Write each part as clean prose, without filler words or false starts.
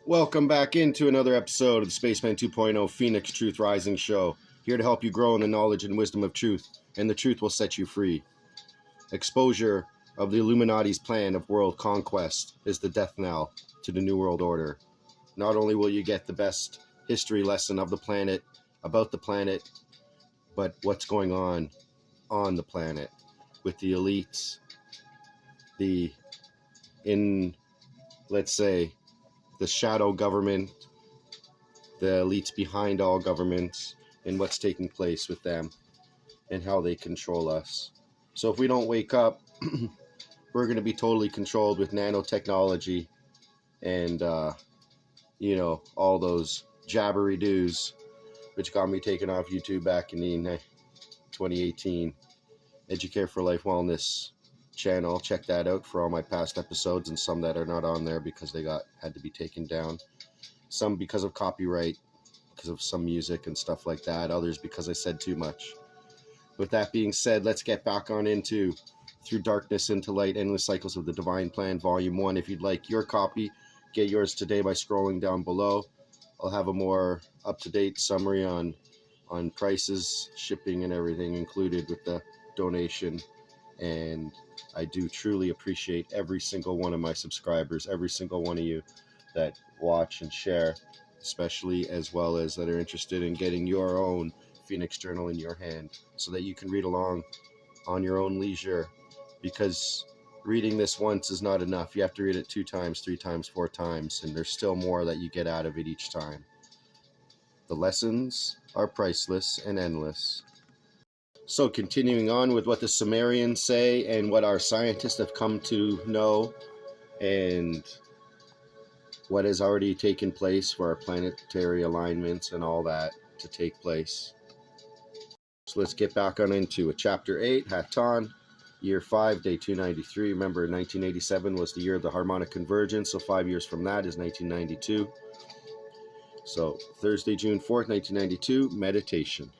Welcome back into another episode of the Spaceman 2.0 Phoenix Truth Rising Show. Here to help you grow in the knowledge and wisdom of truth, and the truth will set you free. Exposure of the Illuminati's plan of world conquest is the death knell to the New World Order. Not only will you get the best history lesson of the planet, about the planet, but what's going on the planet with the elites, let's say, the shadow government, the elites behind all governments, and what's taking place with them and how they control us. So if we don't wake up, we're going to be totally controlled with nanotechnology and, all those jabbery-doos, which got me taken off YouTube back in 2018. Educare for Life Wellness channel. Check that out for all my past episodes, and some that are not on there because they had to be taken down. Some because of copyright, because of some music and stuff like that. Others because I said too much. With that being said, let's get back on into Through Darkness into Light, Endless Cycles of the Divine Plan, Volume 1. If you'd like your copy, get yours today by scrolling down below. I'll have a more up-to-date summary on prices, shipping, and everything included with the donation. And I do truly appreciate every single one of my subscribers, every single one of you that watch and share, especially as well as that are interested in getting your own Phoenix Journal in your hand so that you can read along on your own leisure, because reading this once is not enough. You have to read it 2 times, 3 times, 4 times, and there's still more that you get out of it each time. The lessons are priceless and endless. So continuing on with what the Sumerians say and what our scientists have come to know and what has already taken place for our planetary alignments and all that to take place. So let's get back on into it. Chapter 8, HATONN, Year 5, Day 293. Remember, 1987 was the year of the harmonic convergence, so 5 years from that is 1992. So Thursday, June 4th, 1992, meditation.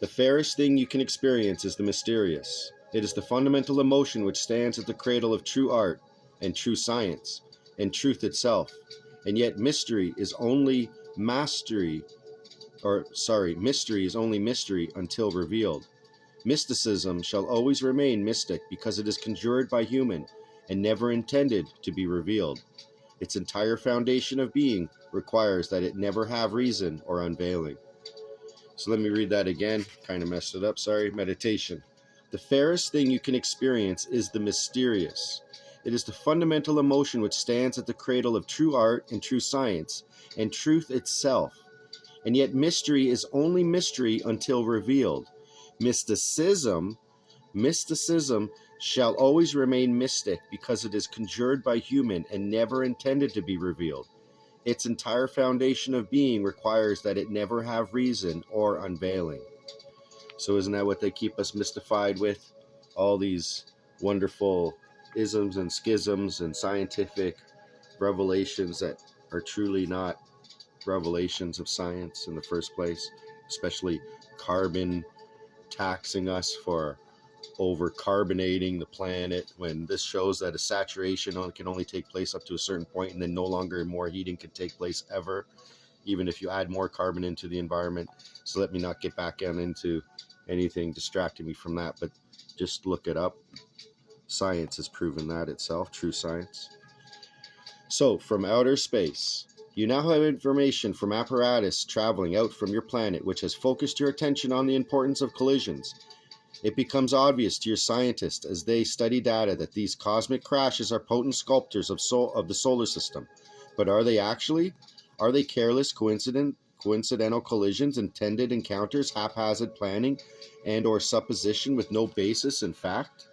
The fairest thing you can experience is the mysterious. It is the fundamental emotion which stands at the cradle of true art and true science and truth itself. And yet mystery is only mystery until revealed. Mysticism shall always remain mystic because it is conjured by human and never intended to be revealed. Its entire foundation of being requires that it never have reason or unveiling. So let me read that again. Kind of messed it up, sorry. Meditation. The fairest thing you can experience is the mysterious. It is the fundamental emotion which stands at the cradle of true art and true science and truth itself. And yet mystery is only mystery until revealed. Mysticism shall always remain mystic because it is conjured by human and never intended to be revealed. Its entire foundation of being requires that it never have reason or unveiling. So isn't that what they keep us mystified with? All these wonderful isms and schisms and scientific revelations that are truly not revelations of science in the first place, especially carbon taxing us for over-carbonating the planet, when this shows that a saturation can only take place up to a certain point, and then no longer more heating can take place ever, even if you add more carbon into the environment. So let me not get back into anything distracting me from that, but just look it up. Science has proven that itself, true science. So from outer space, you now have information from apparatus traveling out from your planet which has focused your attention on the importance of collisions. It becomes obvious to your scientists as they study data that these cosmic crashes are potent sculptors of the solar system. But are they actually? Are they careless, coincidental collisions, intended encounters, haphazard planning, and or supposition with no basis in fact?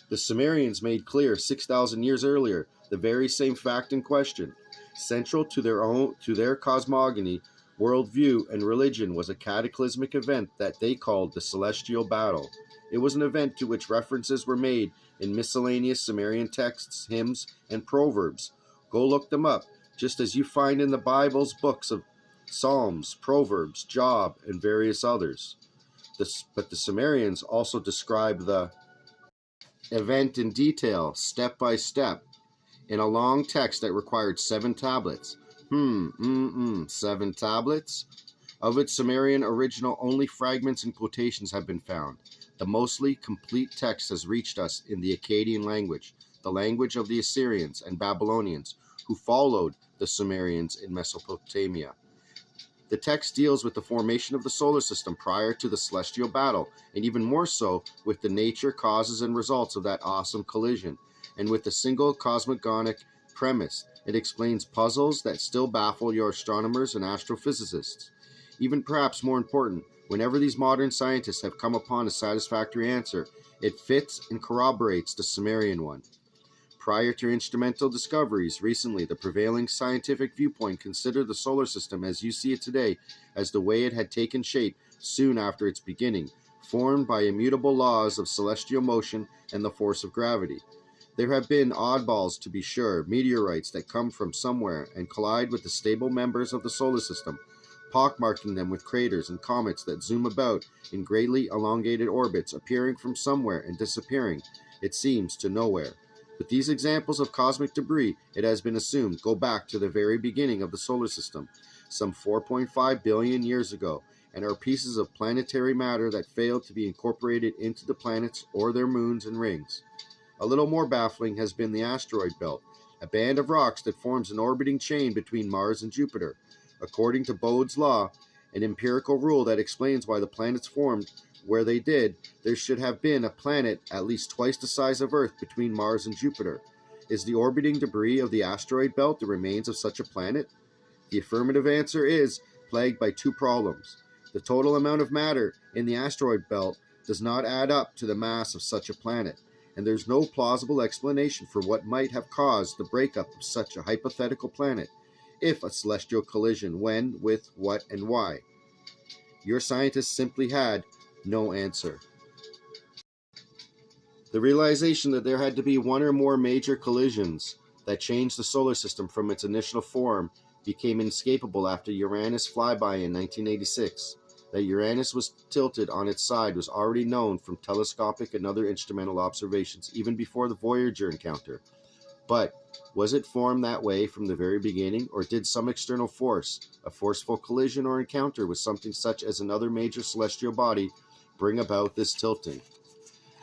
The Sumerians made clear 6,000 years earlier the very same fact in question. Central to their cosmogony, worldview, and religion was a cataclysmic event that they called the Celestial Battle. It was an event to which references were made in miscellaneous Sumerian texts, hymns, and proverbs. Go look them up, just as you find in the Bible's books of Psalms, Proverbs, Job, and various others. But the Sumerians also describe the event in detail, step by step. in a long text that required 7 tablets. 7 tablets? Of its Sumerian original, only fragments and quotations have been found. The mostly complete text has reached us in the Akkadian language, the language of the Assyrians and Babylonians, who followed the Sumerians in Mesopotamia. The text deals with the formation of the solar system prior to the celestial battle, and even more so with the nature, causes, and results of that awesome collision, and with the single cosmogonic premise. It explains puzzles that still baffle your astronomers and astrophysicists. Even perhaps more important, whenever these modern scientists have come upon a satisfactory answer, it fits and corroborates the Sumerian one. Prior to instrumental discoveries, recently the prevailing scientific viewpoint considered the solar system as you see it today as the way it had taken shape soon after its beginning, formed by immutable laws of celestial motion and the force of gravity. There have been oddballs, to be sure, meteorites that come from somewhere and collide with the stable members of the solar system, pockmarking them with craters, and comets that zoom about in greatly elongated orbits, appearing from somewhere and disappearing, it seems, to nowhere. But these examples of cosmic debris, it has been assumed, go back to the very beginning of the solar system, some 4.5 billion years ago, and are pieces of planetary matter that failed to be incorporated into the planets or their moons and rings. A little more baffling has been the asteroid belt, a band of rocks that forms an orbiting chain between Mars and Jupiter. According to Bode's law, an empirical rule that explains why the planets formed where they did, there should have been a planet at least twice the size of Earth between Mars and Jupiter. Is the orbiting debris of the asteroid belt the remains of such a planet? The affirmative answer is plagued by 2 problems. The total amount of matter in the asteroid belt does not add up to the mass of such a planet, and there's no plausible explanation for what might have caused the breakup of such a hypothetical planet, if a celestial collision, when, with, what, and why. Your scientists simply had no answer. The realization that there had to be one or more major collisions that changed the solar system from its initial form became inescapable after Uranus flyby in 1986. That Uranus was tilted on its side was already known from telescopic and other instrumental observations, even before the Voyager encounter. But was it formed that way from the very beginning, or did some external force, a forceful collision or encounter with something such as another major celestial body, bring about this tilting?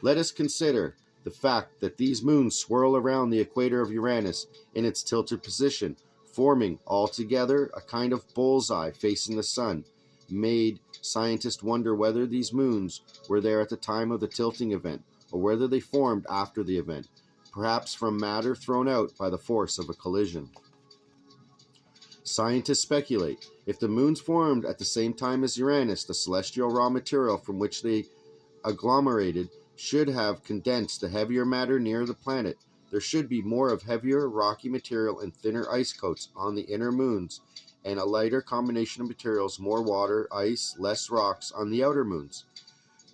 Let us consider the fact that these moons swirl around the equator of Uranus in its tilted position, forming altogether a kind of bullseye facing the sun, made scientists wonder whether these moons were there at the time of the tilting event, or whether they formed after the event, perhaps from matter thrown out by the force of a collision. Scientists speculate, if the moons formed at the same time as Uranus, the celestial raw material from which they agglomerated should have condensed the heavier matter near the planet. There should be more of heavier, rocky material and thinner ice coats on the inner moons, and a lighter combination of materials, more water, ice, less rocks on the outer moons.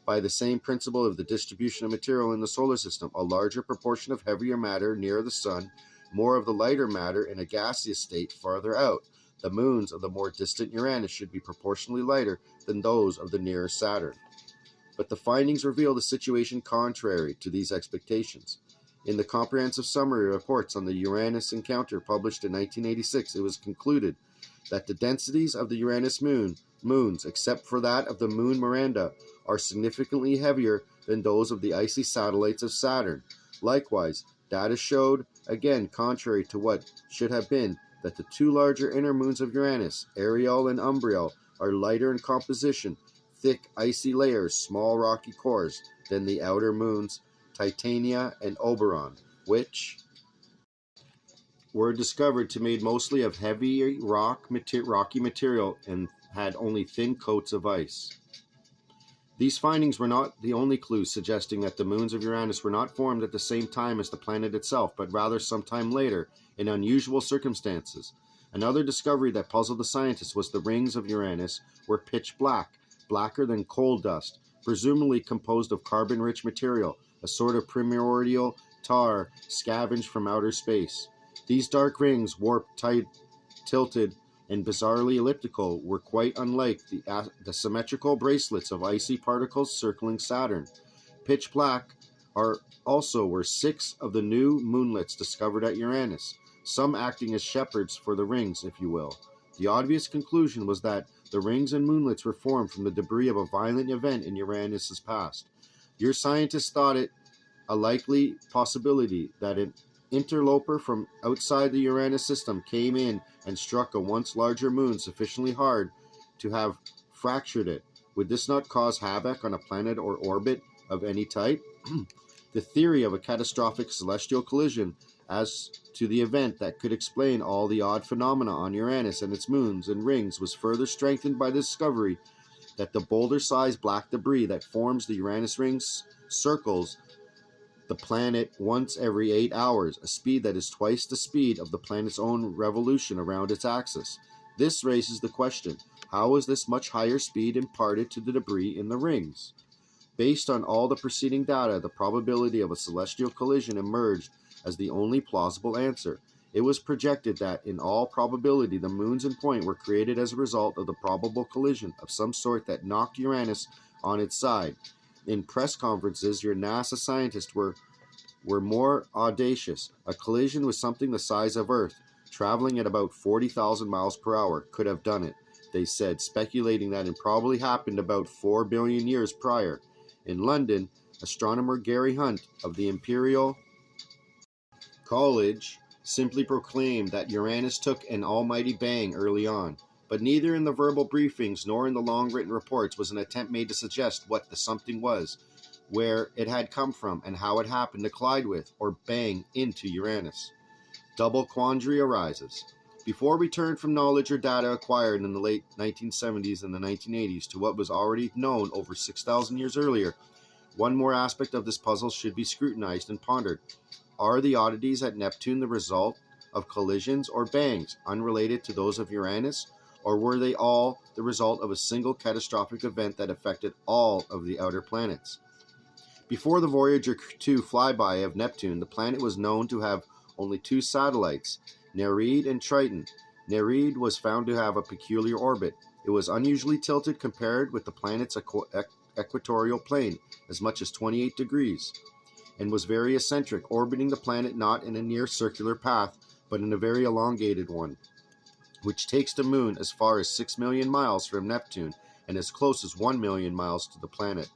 By the same principle of the distribution of material in the solar system, a larger proportion of heavier matter near the sun, more of the lighter matter in a gaseous state farther out. The moons of the more distant Uranus should be proportionally lighter than those of the nearer Saturn. But the findings reveal the situation contrary to these expectations. In the comprehensive summary reports on the Uranus encounter published in 1986, it was concluded that the densities of the Uranus moons, except for that of the moon Miranda, are significantly heavier than those of the icy satellites of Saturn. Likewise, data showed, again contrary to what should have been, that the 2 larger inner moons of Uranus, Ariel and Umbriel, are lighter in composition, thick icy layers, small rocky cores, than the outer moons, Titania and Oberon, which were discovered to be made mostly of heavy rocky material and had only thin coats of ice. These findings were not the only clues suggesting that the moons of Uranus were not formed at the same time as the planet itself, but rather sometime later, in unusual circumstances. Another discovery that puzzled the scientists was the rings of Uranus were pitch black, blacker than coal dust, presumably composed of carbon-rich material, a sort of primordial tar scavenged from outer space. These dark rings, warped, tilted, and bizarrely elliptical, were quite unlike the symmetrical bracelets of icy particles circling Saturn. Pitch black were 6 of the new moonlets discovered at Uranus, some acting as shepherds for the rings, if you will. The obvious conclusion was that the rings and moonlets were formed from the debris of a violent event in Uranus's past. Your scientists thought it a likely possibility that an interloper from outside the Uranus system came in and struck a once larger moon sufficiently hard to have fractured it. Would this not cause havoc on a planet or orbit of any type? The theory of a catastrophic celestial collision as to the event that could explain all the odd phenomena on Uranus and its moons and rings was further strengthened by the discovery that the boulder-sized black debris that forms the Uranus rings circles the planet once every 8 hours, a speed that is twice the speed of the planet's own revolution around its axis. This raises the question, how is this much higher speed imparted to the debris in the rings? Based on all the preceding data, the probability of a celestial collision emerged as the only plausible answer. It was projected that, in all probability, the moons and point were created as a result of the probable collision of some sort that knocked Uranus on its side. In press conferences, your NASA scientists were more audacious. A collision with something the size of Earth, traveling at about 40,000 miles per hour, could have done it, they said, speculating that it probably happened about 4 billion years prior. In London, astronomer Gary Hunt of the Imperial College simply proclaimed that Uranus took an almighty bang early on. But neither in the verbal briefings nor in the long written reports was an attempt made to suggest what the something was, where it had come from, and how it happened to collide with, or bang into Uranus. Double quandary arises. Before we turn from knowledge or data acquired in the late 1970s and the 1980s to what was already known over 6,000 years earlier, one more aspect of this puzzle should be scrutinized and pondered. Are the oddities at Neptune the result of collisions or bangs unrelated to those of Uranus? Or were they all the result of a single catastrophic event that affected all of the outer planets? Before the Voyager 2 flyby of Neptune, the planet was known to have only 2 satellites, Nereid and Triton. Nereid was found to have a peculiar orbit. It was unusually tilted compared with the planet's equatorial plane, as much as 28 degrees, and was very eccentric, orbiting the planet not in a near circular path, but in a very elongated one, which takes the moon as far as 6 million miles from Neptune and as close as 1 million miles to the planet.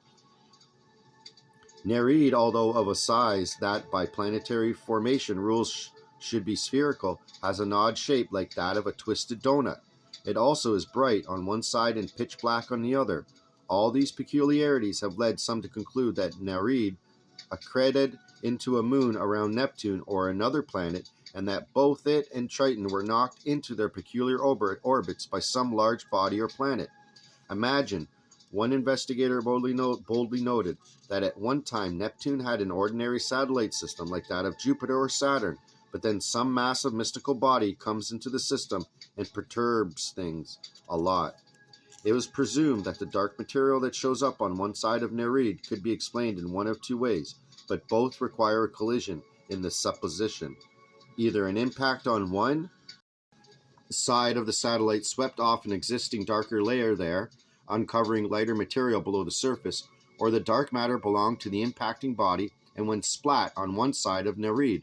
Nereid, although of a size that by planetary formation rules should be spherical, has an odd shape like that of a twisted donut. It also is bright on one side and pitch black on the other. All these peculiarities have led some to conclude that Nereid accreted into a moon around Neptune or another planet, and that both it and Triton were knocked into their peculiar orbits by some large body or planet. Imagine, one investigator boldly noted, that at one time Neptune had an ordinary satellite system like that of Jupiter or Saturn, but then some massive mystical body comes into the system and perturbs things a lot. It was presumed that the dark material that shows up on one side of Nereid could be explained in one of 2 ways, but both require a collision in the supposition. Either an impact on one side of the satellite swept off an existing darker layer there, uncovering lighter material below the surface, or the dark matter belonged to the impacting body and went splat on one side of Nereid.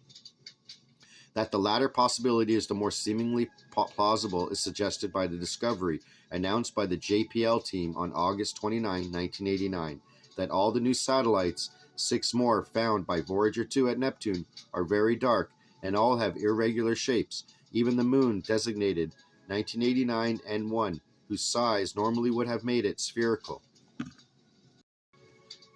That the latter possibility is the more seemingly plausible is suggested by the discovery announced by the JPL team on August 29, 1989, that all the new satellites, 6 more found by Voyager 2 at Neptune, are very dark and all have irregular shapes, even the moon designated 1989 N1, whose size normally would have made it spherical.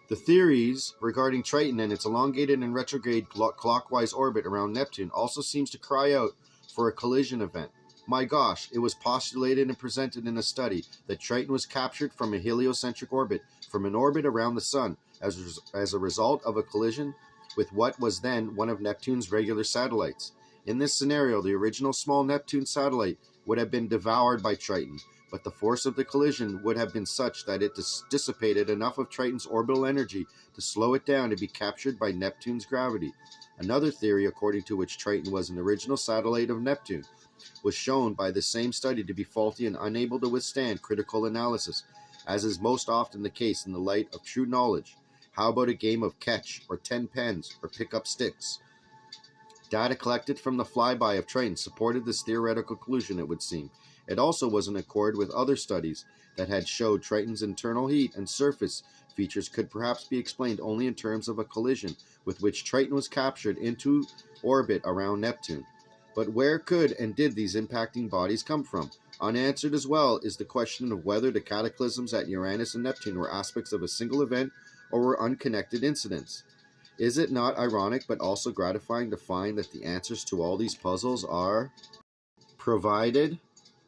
The theories regarding Triton and its elongated and retrograde clockwise orbit around Neptune also seems to cry out for a collision event. My gosh, it was postulated and presented in a study that Triton was captured from a heliocentric orbit, from an orbit around the Sun, as a result of a collision with what was then one of Neptune's regular satellites. In this scenario, the original small Neptune satellite would have been devoured by Triton, but the force of the collision would have been such that it dissipated enough of Triton's orbital energy to slow it down and be captured by Neptune's gravity. Another theory, according to which Triton was an original satellite of Neptune, was shown by the same study to be faulty and unable to withstand critical analysis, as is most often the case in the light of true knowledge. How about a game of catch, or 10 pens, or pick up sticks? Data collected from the flyby of Triton supported this theoretical conclusion, it would seem. It also was in accord with other studies that had showed Triton's internal heat and surface features could perhaps be explained only in terms of a collision with which Triton was captured into orbit around Neptune. But where could and did these impacting bodies come from? Unanswered as well is the question of whether the cataclysms at Uranus and Neptune were aspects of a single event or were unconnected incidents. Is it not ironic but also gratifying to find that the answers to all these puzzles are provided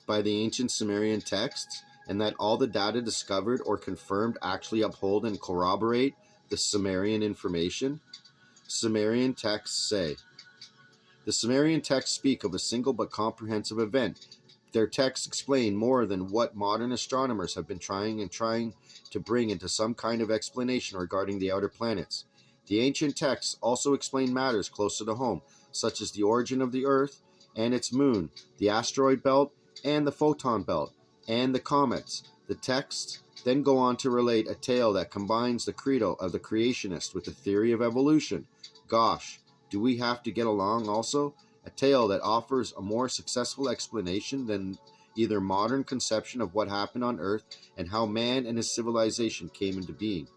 by the ancient Sumerian texts, and that all the data discovered or confirmed actually uphold and corroborate the Sumerian information? Sumerian texts say. The Sumerian texts speak of a single but comprehensive event. Their texts explain more than what modern astronomers have been trying to bring into some kind of explanation regarding the outer planets. The ancient texts also explain matters closer to home, such as the origin of the Earth and its moon, the asteroid belt and the photon belt, and the comets. The texts then go on to relate a tale that combines the credo of the creationist with the theory of evolution. Gosh, do we have to get along also? A tale that offers a more successful explanation than either modern conception of what happened on Earth and how man and his civilization came into being.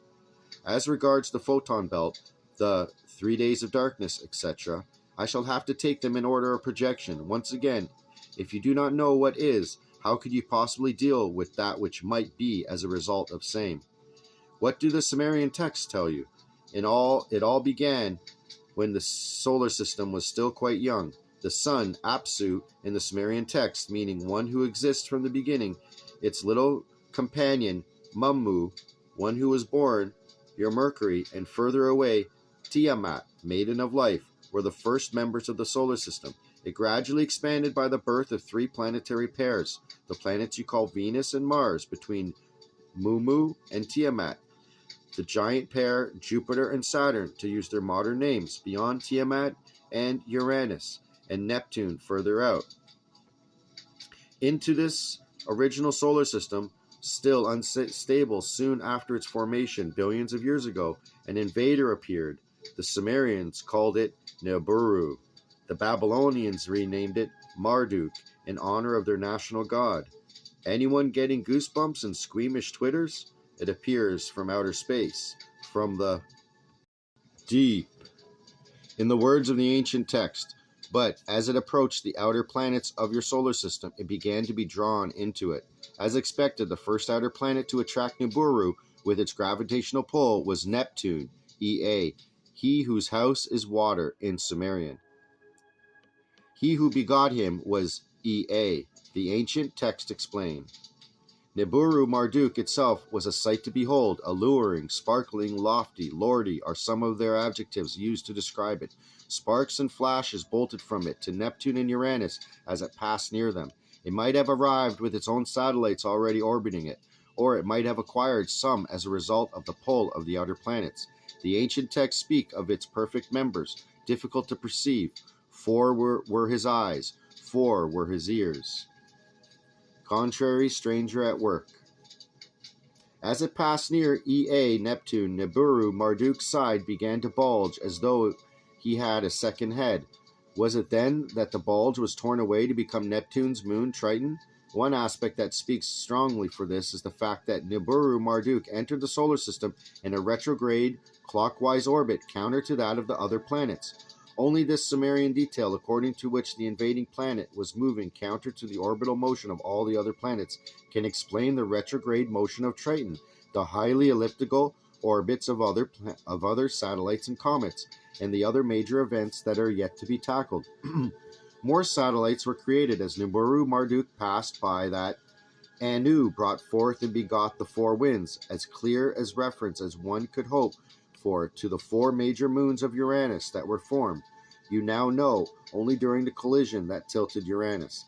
As regards the photon belt, the 3 days of darkness, etc., I shall have to take them in order of projection. Once again, if you do not know what is, how could you possibly deal with that which might be as a result of same? What do the Sumerian texts tell you? It all began when the solar system was still quite young. The sun, Apsu, in the Sumerian text, meaning one who exists from the beginning, its little companion, Mummu, one who was born, your Mercury, and further away, Tiamat, maiden of life, were the first members of the solar system. It gradually expanded by the birth of 3 planetary pairs, the planets you call Venus and Mars, between Mummu and Tiamat. The giant pair, Jupiter and Saturn, to use their modern names, beyond Tiamat, and Uranus, and Neptune further out. Into this original solar system, still unstable soon after its formation billions of years ago, an invader appeared. The Sumerians called it Nibiru. The Babylonians renamed it Marduk in honor of their national god. Anyone getting goosebumps and squeamish twitters? It appears from outer space, from the deep. In the words of the ancient text, but as it approached the outer planets of your solar system, it began to be drawn into it. As expected, the first outer planet to attract Nibiru with its gravitational pull was Neptune, Ea, he whose house is water in Sumerian. He who begot him was Ea, the ancient text explained. Nibiru Marduk itself was a sight to behold, alluring, sparkling, lofty, lordy are some of their adjectives used to describe it. Sparks and flashes bolted from it to Neptune and Uranus as it passed near them. It might have arrived with its own satellites already orbiting it, or it might have acquired some as a result of the pull of the outer planets. The ancient texts speak of its perfect members, difficult to perceive. 4 were his eyes, 4 were his ears. Contrary stranger at work. As it passed near Ea, Neptune, Nibiru, Marduk's side began to bulge as though he had a second head. Was it then that the bulge was torn away to become Neptune's moon, Triton? One aspect that speaks strongly for this is the fact that Nibiru Marduk entered the solar system in a retrograde, clockwise orbit counter to that of the other planets. Only this Sumerian detail, according to which the invading planet was moving counter to the orbital motion of all the other planets, can explain the retrograde motion of Triton, the highly elliptical orbits of other satellites and comets, and the other major events that are yet to be tackled. More satellites were created as Nibiru Marduk passed by that Anu brought forth and begot the 4 winds, as clear as reference as one could hope for to the 4 major moons of Uranus that were formed. You now know only during the collision that tilted Uranus.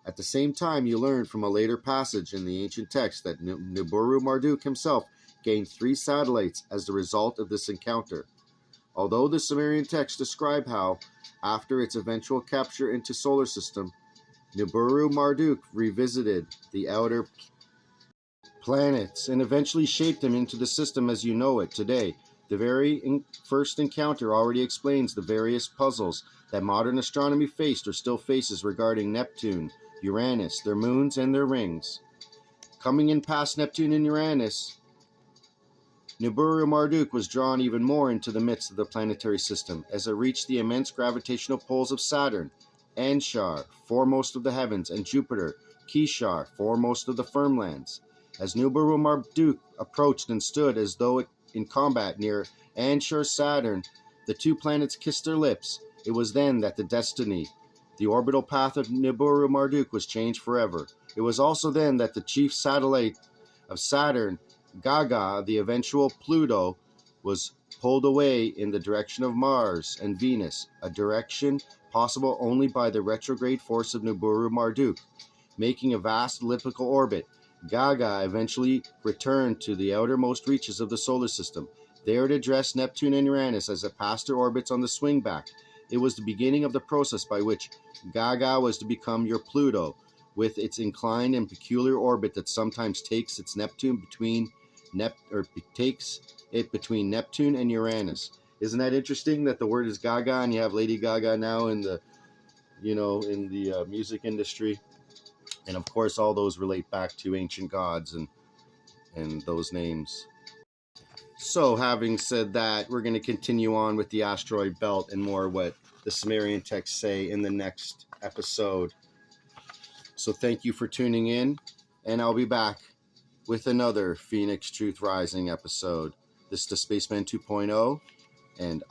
At the same time, you learned from a later passage in the ancient text that Nibiru Marduk himself gained 3 satellites as the result of this encounter. Although the Sumerian texts describe how, after its eventual capture into solar system, Nibiru Marduk revisited the outer planets and eventually shaped them into the system as you know it today, The very first encounter already explains the various puzzles that modern astronomy faced or still faces regarding Neptune, Uranus, their moons, and their rings. Coming in past Neptune and Uranus, Nibiru Marduk was drawn even more into the midst of the planetary system as it reached the immense gravitational poles of Saturn, Anshar, foremost of the heavens, and Jupiter, Kishar, foremost of the firmlands. As Nibiru Marduk approached and stood as though in combat near Anshar Saturn, the two planets kissed their lips. It was then that the orbital path of Nibiru Marduk was changed forever. It was also then that the chief satellite of Saturn, Gaga, the eventual Pluto, was pulled away in the direction of Mars and Venus, a direction possible only by the retrograde force of Nibiru Marduk. Making a vast elliptical orbit, Gaga eventually returned to the outermost reaches of the solar system. There it addressed Neptune and Uranus as it passed their orbits on the swingback. It was the beginning of the process by which Gaga was to become your Pluto, with its inclined and peculiar orbit that sometimes takes its Neptune between Neptune and Uranus. Isn't that interesting that the word is Gaga and you have Lady Gaga now in the music industry? And of course, all those relate back to ancient gods and those names. So, having said that, we're going to continue on with the asteroid belt and more what the Sumerian texts say in the next episode. So thank you for tuning in, and I'll be back with another Phoenix Truth Rising episode. This is the Spaceman 2.0, and